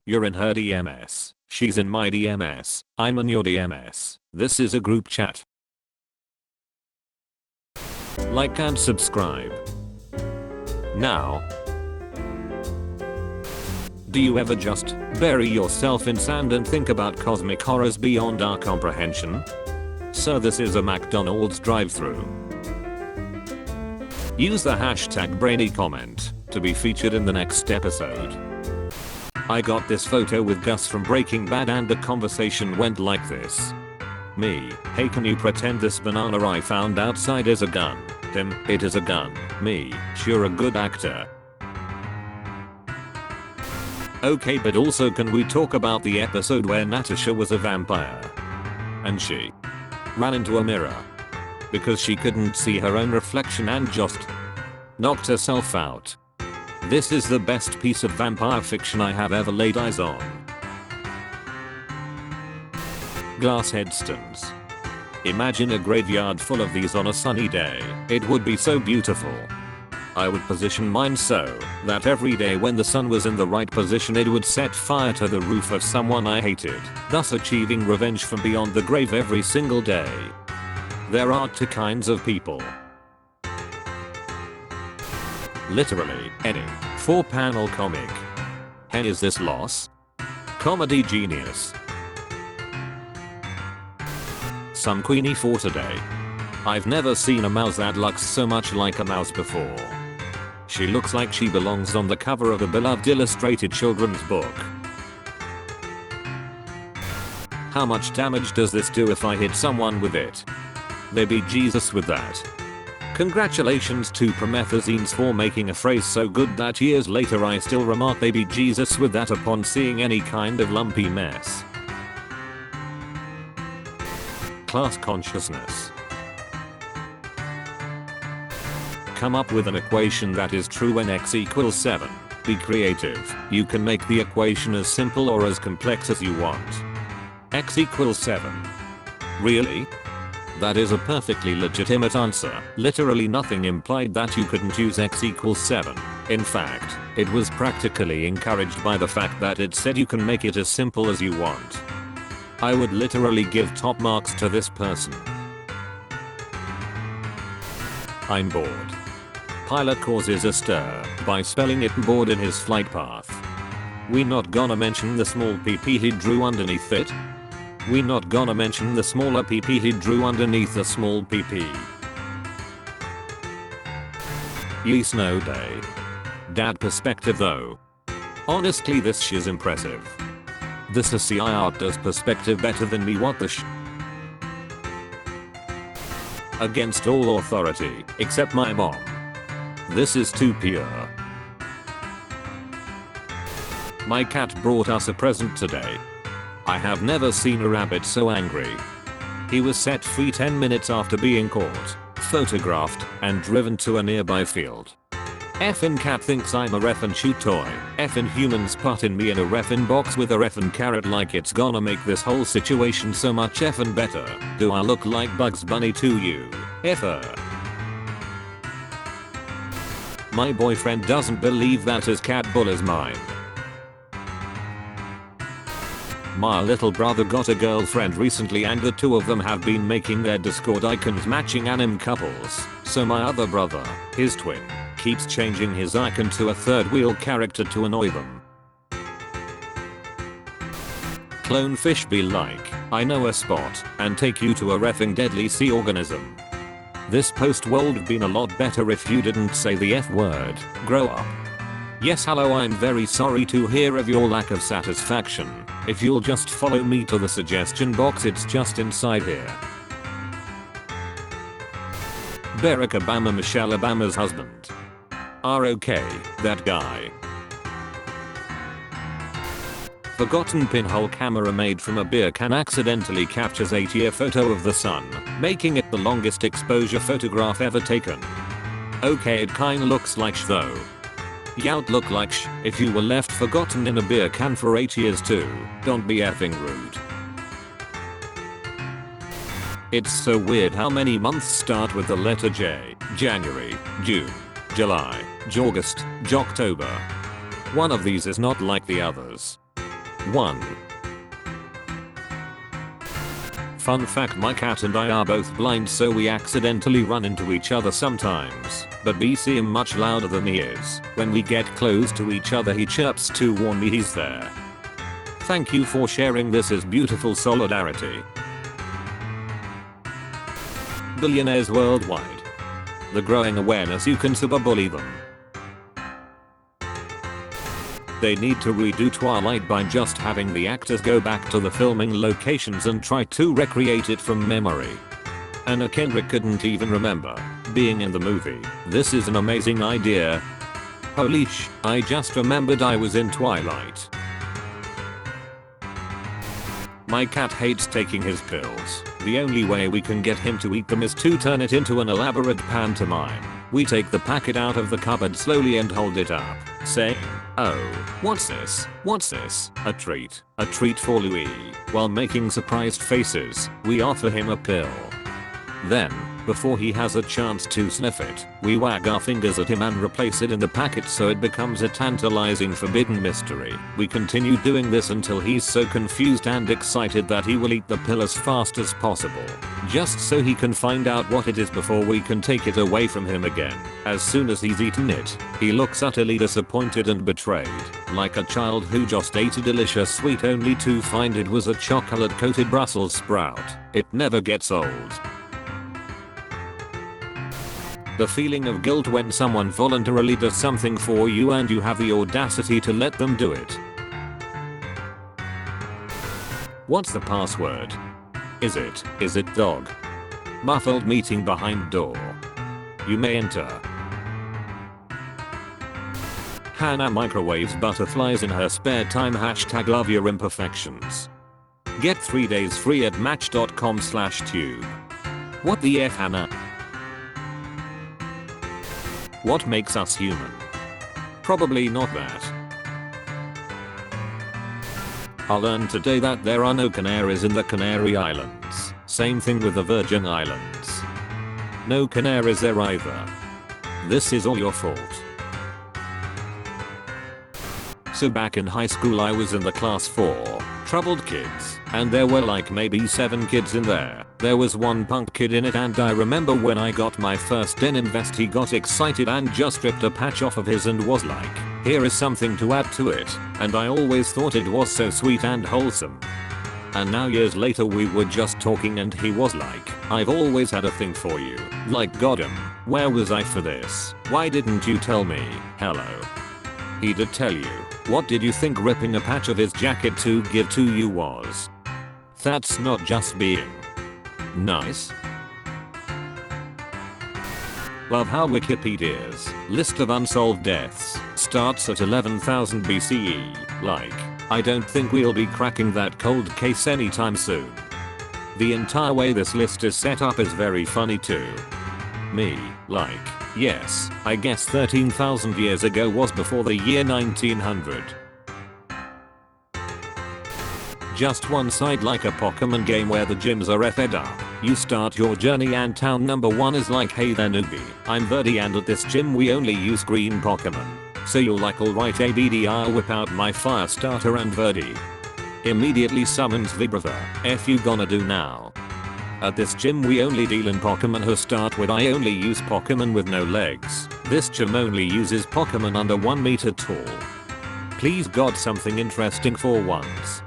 You're in her DMS. She's in my DMS. I'm in your DMS. This is a group chat. Like and subscribe. Now. Do you ever just bury yourself in sand and think about cosmic horrors beyond our comprehension? So this is a McDonald's drive-thru. Use the hashtag BrainyComment to be featured in the next episode. I got this photo with Gus from Breaking Bad and the conversation went like this. Me, hey, can you pretend this banana I found outside is a gun? Him, it is a gun. Me, sure, a good actor. Okay, but also can we talk about the episode where Natasha was a vampire and she ran into a mirror because she couldn't see her own reflection and just knocked herself out. This is the best piece of vampire fiction I have ever laid eyes on. Glass headstones. Imagine a graveyard full of these on a sunny day. It would be so beautiful. I would position mine so that every day when the sun was in the right position it would set fire to the roof of someone I hated, thus achieving revenge from beyond the grave every single day. There are two kinds of people. Literally, any 4-panel comic. Hey, is this loss? Comedy genius. Some Queenie for today. I've never seen a mouse that looks so much like a mouse before. She looks like she belongs on the cover of a beloved illustrated children's book. How much damage does this do if I hit someone with it? Baby Jesus with that. Congratulations to Promethazines for making a phrase so good that years later I still remark baby Jesus with that upon seeing any kind of lumpy mess. Class consciousness. Come up with an equation that is true when x equals 7. Be creative. You can make the equation as simple or as complex as you want. X equals 7. Really? That is a perfectly legitimate answer. Literally nothing implied that you couldn't use x equals 7. In fact, it was practically encouraged by the fact that it said you can make it as simple as you want. I would literally give top marks to this person. I'm bored. Pilot causes a stir by spelling it bored in his flight path. We not gonna mention the small pp he drew underneath it? We not gonna mention the smaller pp he drew underneath the small pp. Ye snow day. Dad perspective though. Honestly this shit's impressive. This CI art does perspective better than me, what the sh. Against all authority, except my mom. This is too pure. My cat brought us a present today. I have never seen a rabbit so angry. He was set free 10 minutes after being caught, photographed, and driven to a nearby field. Effin' cat thinks I'm a reffin' shoot toy. Effin' humans putting me in a reffin' box with a reffin' carrot like it's gonna make this whole situation so much effin' better. Do I look like Bugs Bunny to you? Effer. My boyfriend doesn't believe that his cat bull is mine. My little brother got a girlfriend recently and the two of them have been making their Discord icons matching anime couples. So my other brother, his twin, keeps changing his icon to a third wheel character to annoy them. Clone fish be like, I know a spot, and take you to a reffing deadly sea organism. This post would been a lot better if you didn't say the F word. Grow up. Yes, hello, I'm very sorry to hear of your lack of satisfaction. If you'll just follow me to the suggestion box, it's just inside here. Barack Obama, Michelle Obama's husband. Okay, that guy. Forgotten pinhole camera made from a beer can accidentally captures 8-year photo of the sun, making it the longest exposure photograph ever taken. Okay, it kinda looks like sh though. Yout look like sh if you were left forgotten in a beer can for 8 years too. Don't be effing rude. It's so weird how many months start with the letter J. January, June, July, August, Jocktober. One of these is not like the others. 1. Fun fact, my cat and I are both blind, so we accidentally run into each other sometimes, but we see him much louder than he is. When we get close to each other he chirps to warn me he's there. Thank you for sharing, this is beautiful solidarity. Billionaires worldwide. The growing awareness you can cyberbully them. They need to redo Twilight by just having the actors go back to the filming locations and try to recreate it from memory. Anna Kendrick couldn't even remember being in the movie. This is an amazing idea. Holy sh! I just remembered I was in Twilight. My cat hates taking his pills. The only way we can get him to eat them is to turn it into an elaborate pantomime. We take the packet out of the cupboard slowly and hold it up, saying, "Oh, what's this? What's this? A treat for Louis." While making surprised faces, we offer him a pill. Then, before he has a chance to sniff it, we wag our fingers at him and replace it in the packet so it becomes a tantalizing forbidden mystery. We continue doing this until he's so confused and excited that he will eat the pill as fast as possible, just so he can find out what it is before we can take it away from him again. As soon as he's eaten it, he looks utterly disappointed and betrayed, like a child who just ate a delicious sweet only to find it was a chocolate-coated Brussels sprout. It never gets old. The feeling of guilt when someone voluntarily does something for you and you have the audacity to let them do it. What's the password? Is it dog? Muffled meeting behind door. You may enter. Hannah microwaves butterflies in her spare time. # love your imperfections. Get 3 days free at match.com/tube. What the F, Hannah? What makes us human? Probably not that. I learned today that there are no canaries in the Canary Islands. Same thing with the Virgin Islands. No canaries there either. This is all your fault. So back in high school I was in the class for troubled kids, and there were like maybe 7 kids in there. There was one punk kid in it, and I remember when I got my first denim vest he got excited and just ripped a patch off of his and was like, "Here is something to add to it," and I always thought it was so sweet and wholesome. And now years later we were just talking and he was like, "I've always had a thing for you." Like, got him. Where was I for this? Why didn't you tell me? Hello. He did tell you. What did you think ripping a patch of his jacket to give to you was? That's not just being nice. Love how Wikipedia's list of unsolved deaths starts at 11,000 BCE. Like, I don't think we'll be cracking that cold case anytime soon. The entire way this list is set up is very funny too. Me, like, yes, I guess 13,000 years ago was before the year 1900. Just one side like a Pokemon game where the gyms are fed up. You start your journey and town number 1 is like, "Hey there newbie, I'm Verdi and at this gym we only use green Pokemon." So you're like, "Alright ABD, I'll whip out my fire starter," and Verdi immediately summons Vibrava. "F you gonna do now?" At this gym we only deal in Pokemon who start with I only use Pokemon with no legs. This gym only uses Pokemon under 1 meter tall. Please God, something interesting for once.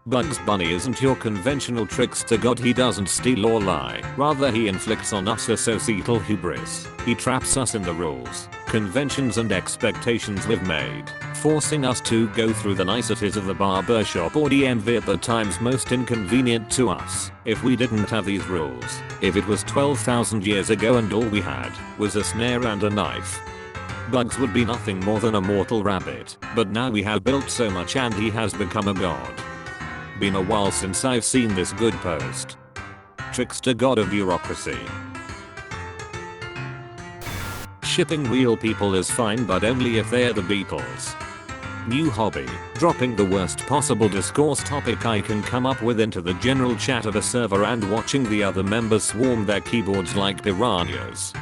Bugs Bunny isn't your conventional trickster god. He doesn't steal or lie. Rather he inflicts on us a societal hubris. He traps us in the rules, conventions and expectations we've made, forcing us to go through the niceties of the barbershop or DMV at the times most inconvenient to us. If we didn't have these rules, if it was 12,000 years ago and all we had was a snare and a knife, Bugs would be nothing more than a mortal rabbit. But now we have built so much and he has become a god. Been a while since I've seen this good post. Trickster god of bureaucracy. Shipping real people is fine, but only if they're the Beatles. New hobby, dropping the worst possible discourse topic I can come up with into the general chat of a server and watching the other members swarm their keyboards like piranhas.